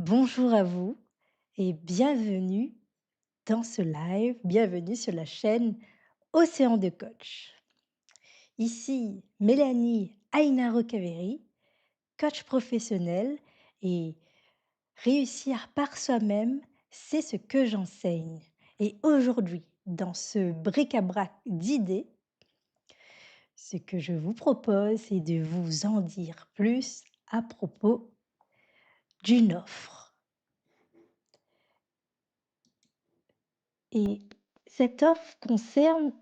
Bonjour à vous et bienvenue dans ce live, bienvenue sur la chaîne Océan de Coach. Ici Mélanie Aina Rocaveri, coach professionnel et réussir par soi-même, c'est ce que j'enseigne. Et aujourd'hui, dans ce bric-à-brac d'idées, ce que je vous propose, c'est de vous en dire plus à propos d'une offre. Et cette offre concerne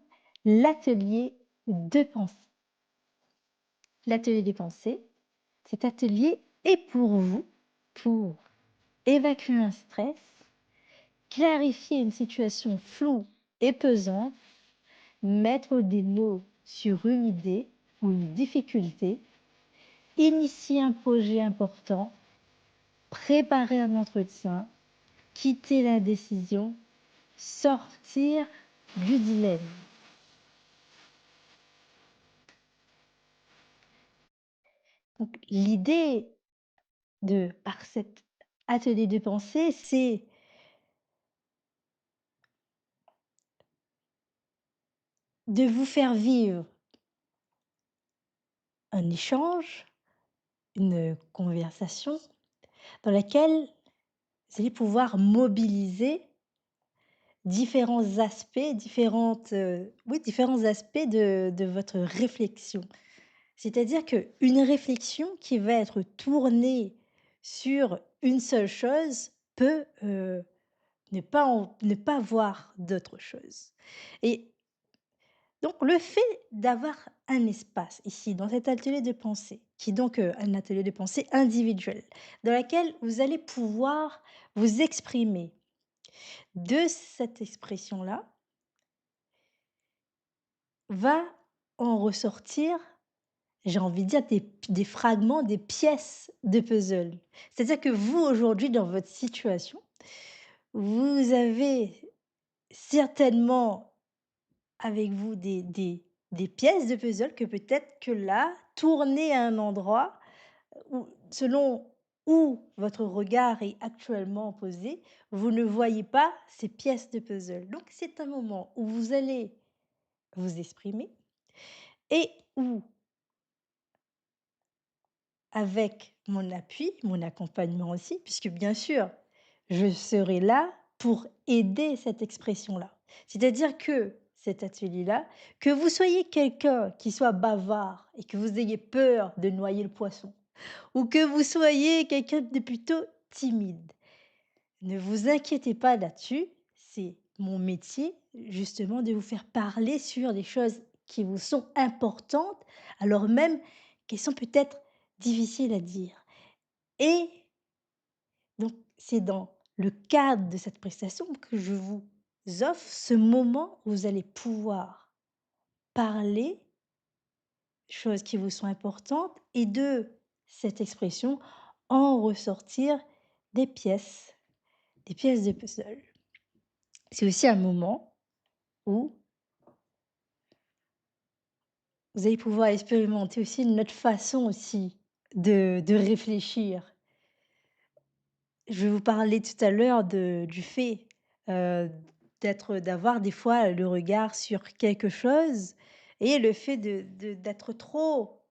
l'atelier de pensée. L'atelier des pensées, cet atelier est pour vous, pour évacuer un stress, clarifier une situation floue et pesante, mettre des mots sur une idée ou une difficulté, initier un projet important, préparer un entretien, quitter la décision, sortir du dilemme. Donc, l'idée par cet atelier de pensée, c'est de vous faire vivre un échange, une conversation dans laquelle vous allez pouvoir mobiliser différents aspects, différents aspects de votre réflexion. C'est-à-dire qu'une réflexion qui va être tournée sur une seule chose peut ne pas voir d'autre chose. Et donc le fait d'avoir un espace ici, dans cet atelier de pensée, qui est donc, un atelier de pensée individuel, dans lequel vous allez pouvoir vous exprimer. De cette expression-là, va en ressortir, j'ai envie de dire des fragments, des pièces de puzzle. C'est-à-dire que vous, aujourd'hui, dans votre situation, vous avez certainement avec vous des pièces de puzzle que peut-être que là, tournées à un endroit où selon où votre regard est actuellement posé, vous ne voyez pas ces pièces de puzzle. Donc c'est un moment où vous allez vous exprimer et où, avec mon appui, mon accompagnement aussi, puisque bien sûr, je serai là pour aider cette expression-là. C'est-à-dire que cet atelier-là, que vous soyez quelqu'un qui soit bavard et que vous ayez peur de noyer le poisson, ou que vous soyez quelqu'un de plutôt timide, ne vous inquiétez pas là-dessus. C'est mon métier, justement, de vous faire parler sur des choses qui vous sont importantes, alors même qu'elles sont peut-être difficiles à dire. Et donc, c'est dans le cadre de cette prestation que je vous offre ce moment où vous allez pouvoir parler choses qui vous sont importantes et de cette expression en ressortir des pièces de puzzle. C'est aussi un moment où vous allez pouvoir expérimenter aussi une autre façon aussi de réfléchir. Je vous parlais tout à l'heure du fait, heu, d'avoir des fois le regard sur quelque chose et le fait d'être trop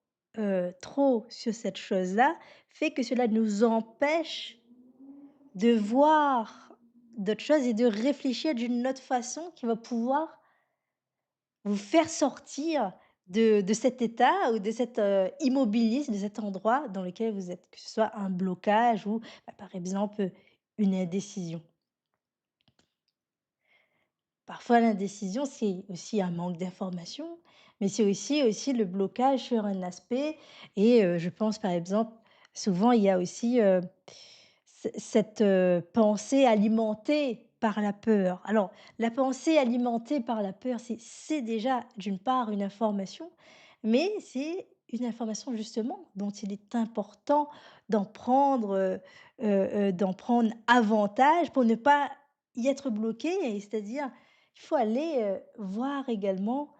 sur cette chose-là, fait que cela nous empêche de voir d'autres choses et de réfléchir d'une autre façon qui va pouvoir vous faire sortir de cet état ou de cet, immobilisme, de cet endroit dans lequel vous êtes, que ce soit un blocage ou, par exemple, une indécision. Parfois l'indécision, c'est aussi un manque d'information, mais c'est aussi le blocage sur un aspect et je pense par exemple, souvent il y a aussi, cette, pensée alimentée par la peur. Alors, la pensée alimentée par la peur, c'est déjà d'une part une information, mais c'est une information justement dont il est important d'en prendre avantage pour ne pas y être bloqué et c'est-à-dire, il faut aller, voir également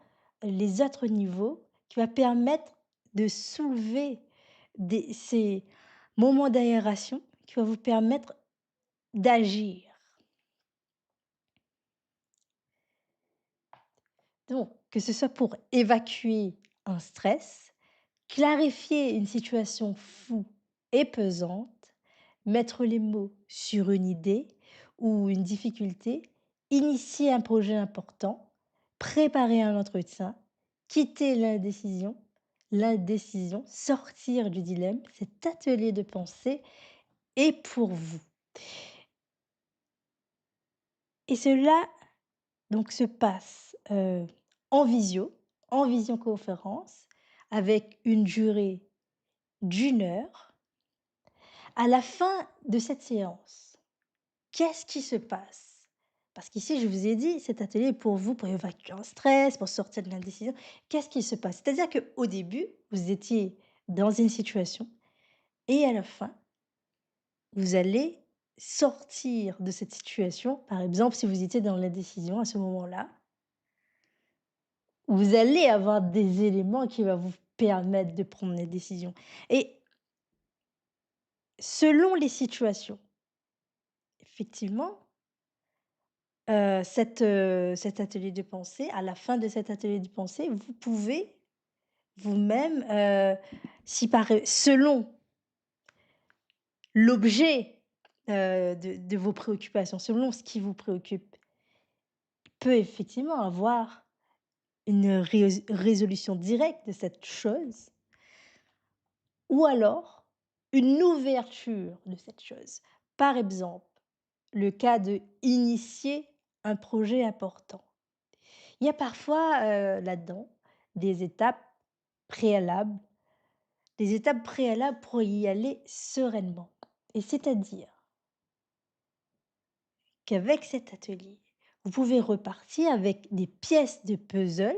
les autres niveaux qui va permettre de soulever ces moments d'aération qui va vous permettre d'agir. Donc, que ce soit pour évacuer un stress, clarifier une situation floue et pesante, mettre les mots sur une idée ou une difficulté, initier un projet important, préparer un entretien, quitter l'indécision, sortir du dilemme, cet atelier de pensée est pour vous. Et cela donc se passe en en visioconférence, avec une durée d'1 heure. À la fin de cette séance, qu'est-ce qui se passe? Parce qu'ici, je vous ai dit, cet atelier est pour vous, pour évacuer un stress, pour sortir de l'indécision. Qu'est-ce qui se passe? C'est-à-dire qu'au début, vous étiez dans une situation et à la fin, vous allez sortir de cette situation. Par exemple, si vous étiez dans l'indécision à ce moment-là, vous allez avoir des éléments qui va vous permettre de prendre des décisions et selon les situations, effectivement, cet atelier de pensée, à la fin de cet atelier de pensée, vous pouvez vous-même, si par selon l'objet, de vos préoccupations, selon ce qui vous préoccupe, peut effectivement avoir une résolution directe de cette chose ou alors une ouverture de cette chose. Par exemple, le cas de initier un projet important. Il y a parfois, là-dedans, des étapes préalables des étapes préalables pour y aller sereinement. Et c'est-à-dire qu'avec cet atelier, vous pouvez repartir avec des pièces de puzzle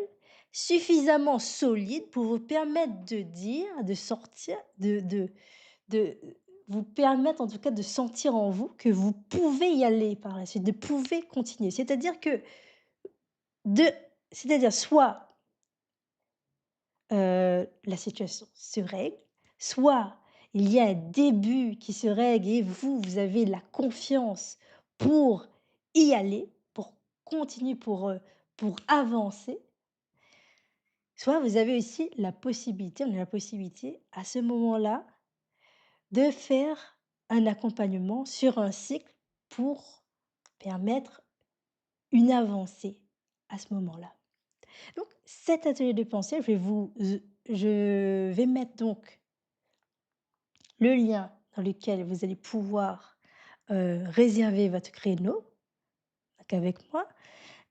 suffisamment solides pour vous permettre de dire, de sortir, de vous permettre en tout cas de sentir en vous que vous pouvez y aller par la suite, de pouvez continuer. De c'est-à-dire soit la situation se règle, soit il y a un début qui se règle et vous, vous avez la confiance pour y aller, pour continuer, pour avancer, soit vous avez aussi la possibilité on a la possibilité à ce moment-là de faire un accompagnement sur un cycle pour permettre une avancée à ce moment-là. Donc cet atelier de pensée, je vais mettre donc le lien dans lequel vous allez pouvoir, réserver votre créneau, donc avec moi.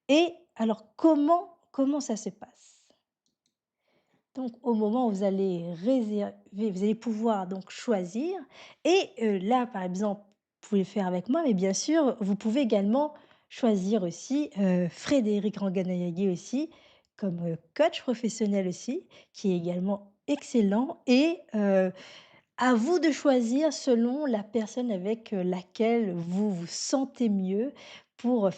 Et alors comment ça se passe? Donc au moment où vous allez réserver, vous allez pouvoir donc choisir et là, par exemple, vous pouvez le faire avec moi, mais bien sûr, vous pouvez également choisir aussi, Frédéric Ranganayagé aussi, comme, coach professionnel aussi, qui est également excellent et à vous de choisir selon la personne avec, laquelle vous vous sentez mieux pour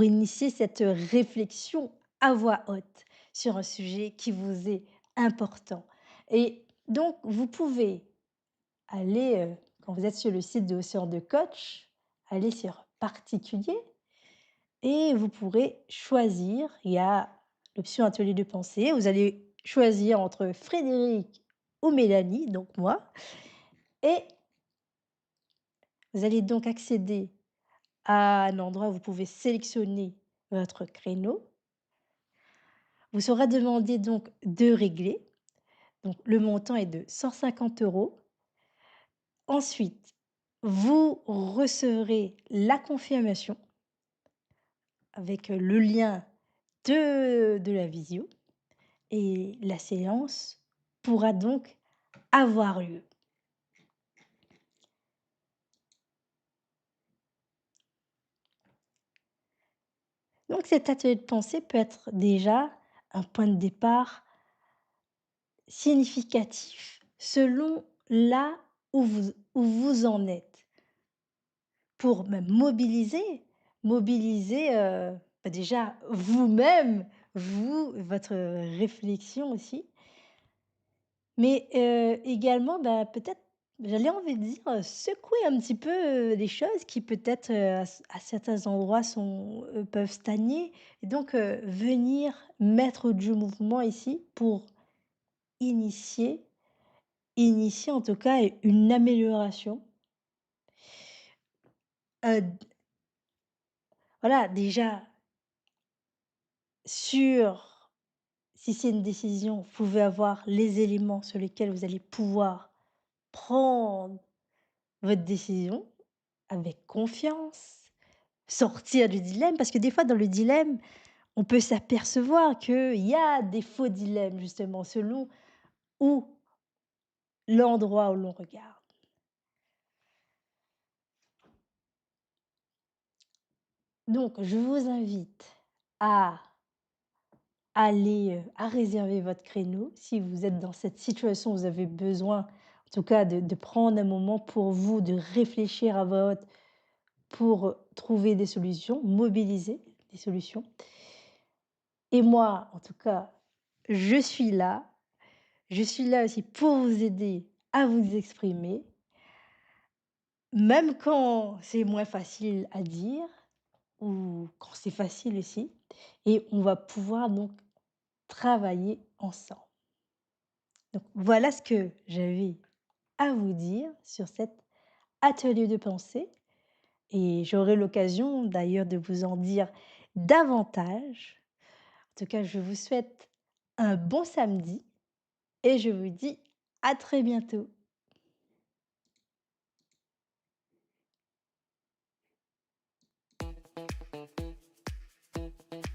initier cette réflexion à voix haute sur un sujet qui vous est important. Et donc vous pouvez aller, quand vous êtes sur le site de Océan de Coach, aller sur particulier et vous pourrez choisir. Il y a l'option atelier de pensée. Vous allez choisir entre Frédéric ou Mélanie, donc moi, et vous allez donc accéder à un endroit où vous pouvez sélectionner votre créneau. Vous sera demandé donc de régler. Donc le montant est de 150 €. Ensuite, vous recevrez la confirmation avec le lien de la visio et la séance pourra donc avoir lieu. Donc cet atelier de pensée peut être déjà un point de départ significatif selon là où vous en êtes. Pour même mobiliser, bah, déjà vous-même, votre réflexion aussi, mais également, bah, peut-être J'allais envie de dire, secouer un petit peu, les choses qui peut-être, à certains endroits peuvent stagner et donc venir mettre du mouvement ici pour initier initier en tout cas une amélioration. D Voilà, déjà sur si c'est une décision, vous pouvez avoir les éléments sur lesquels vous allez pouvoir prendre votre décision avec confiance, sortir du dilemme parce que des fois dans le dilemme, on peut s'apercevoir qu'il y a des faux dilemmes justement selon où l'endroit où l'on regarde. Donc je vous invite à à réserver votre créneau. Si vous êtes dans cette situation, vous avez besoin en tout cas de prendre un moment pour vous, de réfléchir à votre pour trouver des solutions, mobiliser des solutions et moi en tout cas, je suis là. Je suis là aussi pour vous aider à vous exprimer, même quand c'est moins facile à dire ou quand c'est facile aussi et on va pouvoir donc travailler ensemble. Donc voilà ce que j'avais à vous dire sur cet atelier de pensée et j'aurai l'occasion d'ailleurs de vous en dire davantage. En tout cas, je vous souhaite un bon samedi et je vous dis à très bientôt.